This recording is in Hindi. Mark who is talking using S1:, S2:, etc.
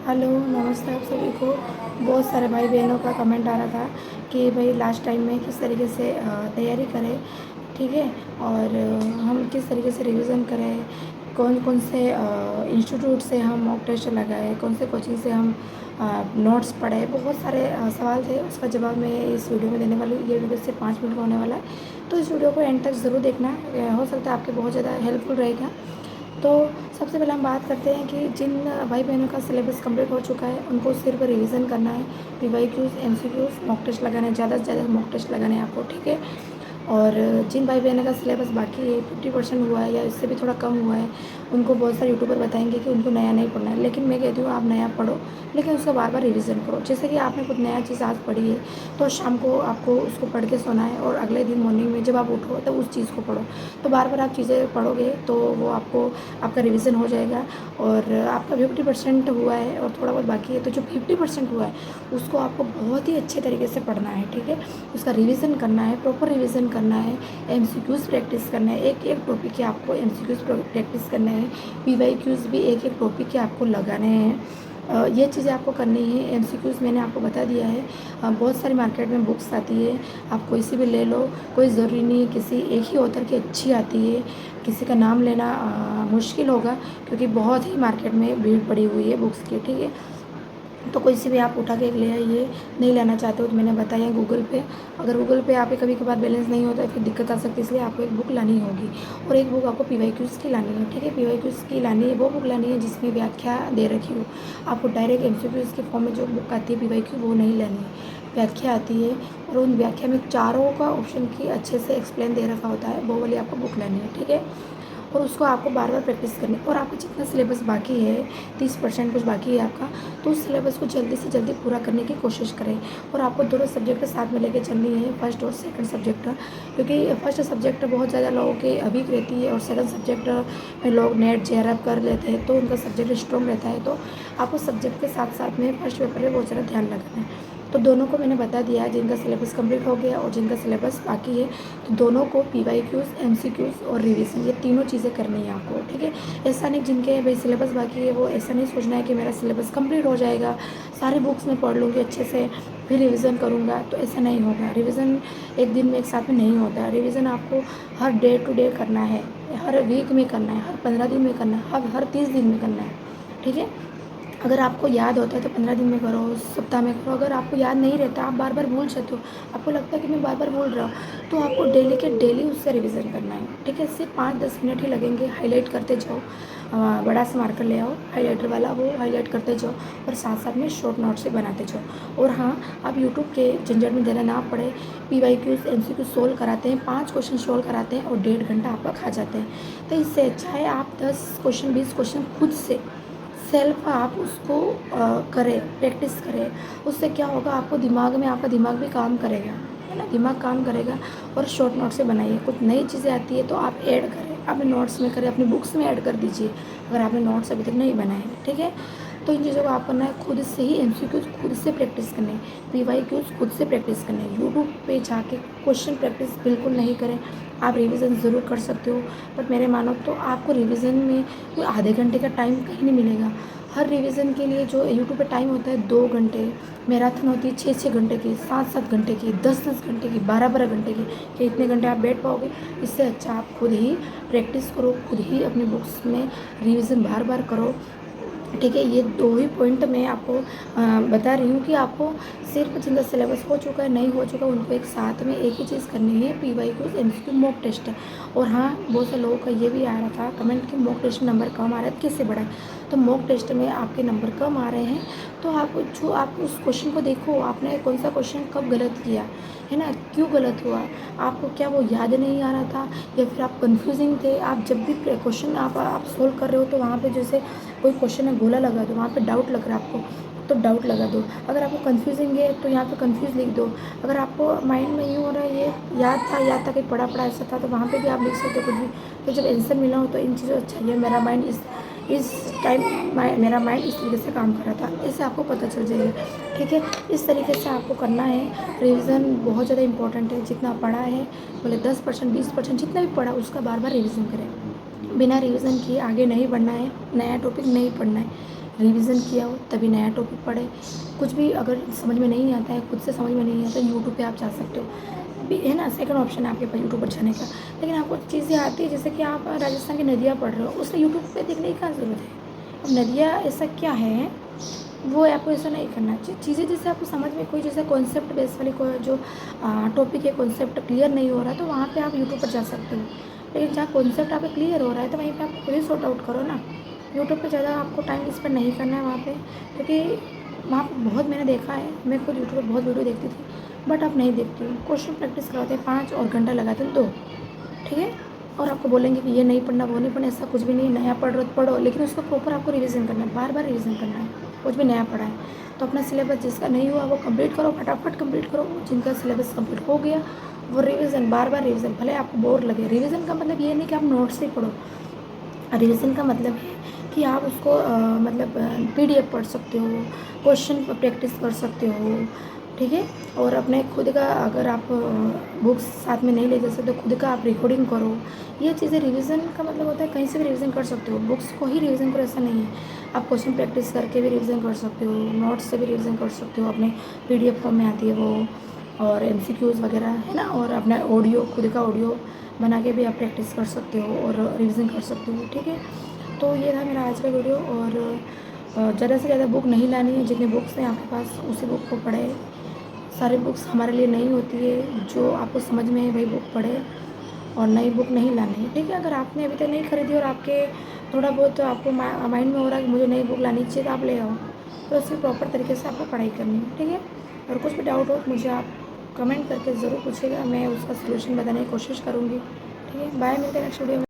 S1: हेलो, नमस्ते आप सभी को। बहुत सारे भाई बहनों का कमेंट आ रहा था कि भाई लास्ट टाइम में किस तरीके से तैयारी करें, ठीक है। और हम किस तरीके से रिवीजन करें, कौन कौन से इंस्टीट्यूट से हम मॉक टेस्ट लगाए, कौन से कोचिंग से हम नोट्स पढ़े। बहुत सारे सवाल थे, उसका जवाब मैं इस वीडियो में देने वाली हूँ। ये वीडियो सिर्फ 5 मिनट का होने वाला है, तो इस वीडियो को एंड तक ज़रूर देखना। हो सकता है आपके बहुत ज़्यादा हेल्पफुल रहेगा। तो सबसे पहले हम बात करते हैं कि जिन भाई बहनों का सिलेबस कंप्लीट हो चुका है उनको सिर्फ रिवीजन करना है। पीवाईक्यूज़, एमसीक्यूज़, मॉक टेस्ट लगाना है, ज़्यादा से ज़्यादा मॉक टेस्ट लगाने हैं आपको, ठीक है। और जिन भाई बहनों का सिलेबस बाकी है, 50% हुआ है या इससे भी थोड़ा कम हुआ है, उनको बहुत सारे यूट्यूबर बताएंगे कि उनको नया नहीं पढ़ना है। लेकिन मैं कहती हूँ आप नया पढ़ो, लेकिन उसका बार बार रिवीजन करो। जैसे कि आपने कुछ नया चीज़ आज पढ़ी है तो शाम को आपको उसको पढ़ के सोना है, और अगले दिन मॉर्निंग में जब आप उठो तो उस चीज़ को पढ़ो। तो बार बार आप चीज़ें पढ़ोगे तो वो आपको आपका रिवीजन हो जाएगा। और आपका 50% हुआ है और थोड़ा बहुत बाकी है, तो जो 50% हुआ है उसको आपको बहुत ही अच्छे तरीके से पढ़ना है, ठीक है। उसका रिवीजन करना है, प्रॉपर रिवीजन करना है, एमसीक्यूज़ प्रैक्टिस करना है। एक एक टॉपिक के आपको एमसीक्यूज़ प्रैक्टिस करना है, पीवाईक्यूज़ भी एक एक टॉपिक के आपको लगाने हैं। ये चीज़ें आपको करनी है। एमसीक्यूज़ मैंने आपको बता दिया है। बहुत सारी मार्केट में बुक्स आती है, आप कोई सी भी ले लो, कोई ज़रूरी नहीं है किसी एक ही ऑथर की अच्छी आती है। किसी का नाम लेना मुश्किल होगा, क्योंकि बहुत ही मार्केट में भीड़ पड़ी हुई है बुक्स की, ठीक है। तो कोई सी भी आप उठा के ले आइए। नहीं लेना चाहते हो तो मैंने बताया गूगल पे, अगर गूगल पे आप कभी कभार बैलेंस नहीं होता है फिर दिक्कत आ सकती है, इसलिए आपको एक बुक लानी होगी। और एक बुक आपको पीवाईक्यूज़ की लानी है, ठीक है। पीवाईक्यूज़ की लानी है, वो बुक लानी है जिसमें व्याख्या दे रखी हो। आपको डायरेक्ट एमसीक्यूज़ के फॉर्म में जो बुक आती है पीवाईक्यू, वो नहीं लानी है। व्याख्या आती है, और उन व्याख्या में चारों का ऑप्शन की अच्छे से एक्सप्लेन दे रखा होता है, वो वाली आपको बुक लानी है, ठीक है। और उसको आपको बार बार प्रैक्टिस करनी है। और आपका जितना सिलेबस बाकी है, 30% कुछ बाकी है आपका, तो उस सिलेबस को जल्दी से जल्दी पूरा करने की कोशिश करें। और आपको दोनों सब्जेक्ट साथ में लेके चलनी है, फर्स्ट और सेकंड सब्जेक्ट, क्योंकि फर्स्ट सब्जेक्ट बहुत ज़्यादा लोगों की वीक रहती है और सेकंड सब्जेक्ट में लोग नेट जेआरएफ कर लेते हैं, तो उनका सब्जेक्ट स्ट्रॉन्ग रहता है। तो आपको सब्जेक्ट के साथ साथ में फर्स्ट पेपर में बहुत ज़्यादा ध्यान रखना है। तो दोनों को मैंने बता दिया है, जिनका सिलेबस कंप्लीट हो गया और जिनका सिलेबस बाकी है, तो दोनों को पीवाईक्यूज़, एमसीक्यूज़ और रिवीजन, ये तीनों चीज़ें करनी है आपको, ठीक है। ऐसा नहीं जिनके भाई सिलेबस बाकी है वो ऐसा नहीं सोचना है कि मेरा सिलेबस कंप्लीट हो जाएगा, सारी बुक्स में पढ़ लूँगी अच्छे से फिर रिवीजन करूँगा, तो ऐसा नहीं होगा। रिवीजन एक दिन में एक साथ में नहीं होता है। रिवीजन आपको हर डे टू डे करना है, हर वीक में करना है, हर 15 दिन में करना है, हर 30 दिन में करना है, ठीक है। अगर आपको याद होता है तो 15 दिन में करो, सप्ताह में करो। अगर आपको याद नहीं रहता, आप बार बार भूल जाते हो, आपको लगता है कि मैं बार बार भूल रहा हूँ, तो आपको डेली के डेली उससे रिवीजन करना है, ठीक है। सिर्फ 5-10 मिनट ही लगेंगे, हाईलाइट करते जाओ। बड़ा सा मार्कर ले आओ हाईलाइटर वाला, वो हाईलाइट करते जाओ और साथ साथ में शॉर्ट नोट्स से बनाते जाओ। और हाँ, आप यूट्यूब के झंझट में देना ना पड़े। पीवाईक्यूज़, एमसीक्यूज़ सोल्व कराते हैं, 5 क्वेश्चन सोल्व कराते हैं और 1.5 घंटा आपका खा जाते हैं। तो इससे अच्छा है आप 10 क्वेश्चन 20 क्वेश्चन खुद से सेल्फ आप उसको करें, प्रैक्टिस करें। उससे क्या होगा, आपको दिमाग में, आपका दिमाग भी काम करेगा, है ना, दिमाग काम करेगा। और शॉर्ट नोट से बनाइए। कुछ नई चीज़ें आती है तो आप ऐड करें, अपने नोट्स में करें, अपनी बुक्स में ऐड कर दीजिए, अगर आपने नोट्स अभी तक नहीं बनाए हैं, ठीक है। तो इन चीज़ों को आप करना है, खुद से ही एमसीक्यूज़ खुद से प्रैक्टिस करने, पीवाईक्यूज़ खुद से प्रैक्टिस करने। यूट्यूब पे जाके क्वेश्चन प्रैक्टिस बिल्कुल नहीं करें। आप रिवीजन ज़रूर कर सकते हो, बट मेरे मानो तो आपको रिवीजन में कोई आधे घंटे का टाइम कहीं नहीं मिलेगा। हर रिवीजन के लिए जो यूट्यूब पे टाइम होता है 2 घंटे, मैराथन होती है 6-6 घंटे की, 7-7 घंटे की, 10-10 घंटे की, 12-12 घंटे की, कि इतने घंटे आप बैठ पाओगे। इससे अच्छा आप खुद ही प्रैक्टिस करो, खुद ही अपनी बुक्स में रिवीजन बार बार करो, ठीक है। ये 2 ही पॉइंट मैं आपको बता रही हूँ कि आपको सिर्फ जिनका सिलेबस हो चुका है, नहीं हो चुका, उनको एक साथ में एक ही चीज़ करनी है, पीवाईक्यूज़, एमसीक्यू, मॉक टेस्ट। और हाँ, बहुत से लोगों का ये भी आ रहा था कमेंट कि मॉक टेस्ट नंबर कम आ रहा है, कैसे बढ़ाएं। तो मॉक टेस्ट में आपके नंबर कम आ रहे हैं, तो आप उस क्वेश्चन को देखो, आपने कौन सा क्वेश्चन कब गलत किया है ना, क्यों गलत हुआ, आपको क्या वो याद नहीं आ रहा था, या फिर आप कंफ्यूजिंग थे। आप जब भी क्वेश्चन आप सोल्व कर रहे हो तो वहाँ पे जैसे कोई क्वेश्चन है गोला लगा दो, वहाँ पे डाउट लग रहा है आपको तो डाउट लगा दो। अगर आपको कन्फ्यूजिंग है तो यहाँ पे कन्फ्यूज़ लिख दो। अगर आपको माइंड में यूँ हो रहा है ये याद था कि पढ़ा पढ़ा ऐसा था, तो वहाँ पे भी आप लिख सकते हो कुछ भी। तो जब आंसर मिला हो तो इन चीज़ों अच्छा ये मेरा माइंड इस टाइम मेरा माइंड इस तरीके से काम कर रहा था, इससे आपको पता चल जाएगा, ठीक है। इस तरीके से आपको करना है। रिवीजन बहुत ज़्यादा इंपॉर्टेंट है। जितना पढ़ा है, बोले 10% 20% जितना भी पढ़ा उसका बार बार रिवीजन करें। बिना रिवीजन किए आगे नहीं बढ़ना है, नया टॉपिक नहीं पढ़ना है। रिवीजन किया हो तभी नया टॉपिक पढ़े। कुछ भी अगर समझ में नहीं आता है, खुद से समझ में नहीं आता, यूट्यूब पे आप जा सकते हो भी, है ना। सेकंड ऑप्शन है आपके पास यूट्यूब पर जाने का। लेकिन आपको चीज़ें आती है, जैसे कि आप राजस्थान की नदियाँ पढ़ रहे हो, उसमें यूट्यूब पे देखने की क्या ज़रूरत है। अब नदियाँ ऐसा क्या है, वो आपको ऐसा नहीं करना चाहिए। चीज़ें जैसे आपको समझ में कोई जैसे कॉन्सेप्ट बेस वाली कोई जो टॉपिक है, कॉन्सेप्ट क्लियर नहीं हो रहा है, तो वहाँ पे आप यूट्यूब पर जा सकते हो। लेकिन जहाँ कॉन्सेप्ट आपका क्लियर हो रहा है, तो वहीं पे आप खुद ही सॉर्ट आउट करो ना। यूट्यूब पे ज़्यादा आपको टाइम स्पेंड नहीं करना है वहाँ पे, क्योंकि वहाँ पे बहुत मैंने देखा है, मैं खुद यूट्यूब पर बहुत वीडियो देखती थी, बट अब नहीं देखती हूँ। क्वेश्चन प्रैक्टिस कराते हैं 5 और घंटा लगाते हैं 2, ठीक है। और आपको बोलेंगे कि ये नहीं पढ़ना, वो नहीं पढ़ना, ऐसा कुछ भी नहीं। नया पढ़ रहे हो तो पढ़ो, लेकिन उसको प्रॉपर आपको रिवीजन करना है, बार बार रिवीजन करना है। कुछ भी नया पढ़ा है तो अपना सिलेबस जिसका नहीं हुआ वो कंप्लीट करो, फटाफट कंप्लीट करो। जिनका सिलेबस कंप्लीट हो गया वो रिवीजन, बार बार रिवीजन, भले आपको बोर लगे। रिवीजन का मतलब ये नहीं कि आप नोट्स से पढ़ो, रिवीजन का मतलब है कि आप उसको मतलब पीडीएफ पढ़ सकते हो, क्वेश्चन प्रैक्टिस कर सकते हो, ठीक है। और अपने खुद का अगर आप बुक्स साथ में नहीं ले जा सकते तो खुद का आप रिकॉर्डिंग करो। ये चीज़ें रिवीजन का मतलब होता है, कहीं से भी रिवीजन कर सकते हो। बुक्स को ही रिवीजन करो ऐसा नहीं है, आप क्वेश्चन प्रैक्टिस करके भी रिवीजन कर सकते हो, नोट्स से भी रिवीजन कर सकते हो, अपने पीडीएफ फॉर्म में आती है वो, और एमसीक्यूज़ वगैरह, है ना। और अपना ऑडियो, खुद का ऑडियो बना के भी आप प्रैक्टिस कर सकते हो और रिवीजन कर सकते हो, ठीक है। तो ये था मेरा आज का वीडियो। और ज़्यादा से ज़्यादा बुक नहीं लानी है, जितने बुक्स हैं आपके पास उसी बुक को पढ़े। सारी बुक्स हमारे लिए नहीं होती है, जो आपको समझ में है वही बुक पढ़े, और नई बुक नहीं लानी है, ठीक है। अगर आपने अभी तक नहीं खरीदी और आपके थोड़ा बहुत आपको माइंड में हो रहा है कि मुझे नई बुक लानी चाहिए, तो आप ले आओ, तो उसकी प्रॉपर तरीके से आपको पढ़ाई करनी है, ठीक है। और कुछ भी डाउट हो तो मुझे आप कमेंट करके ज़रूर पूछिएगा, मैं उसका सलूशन बताने की कोशिश करूँगी, ठीक है। बाय, मिलते हैं नेक्स्ट वीडियो में।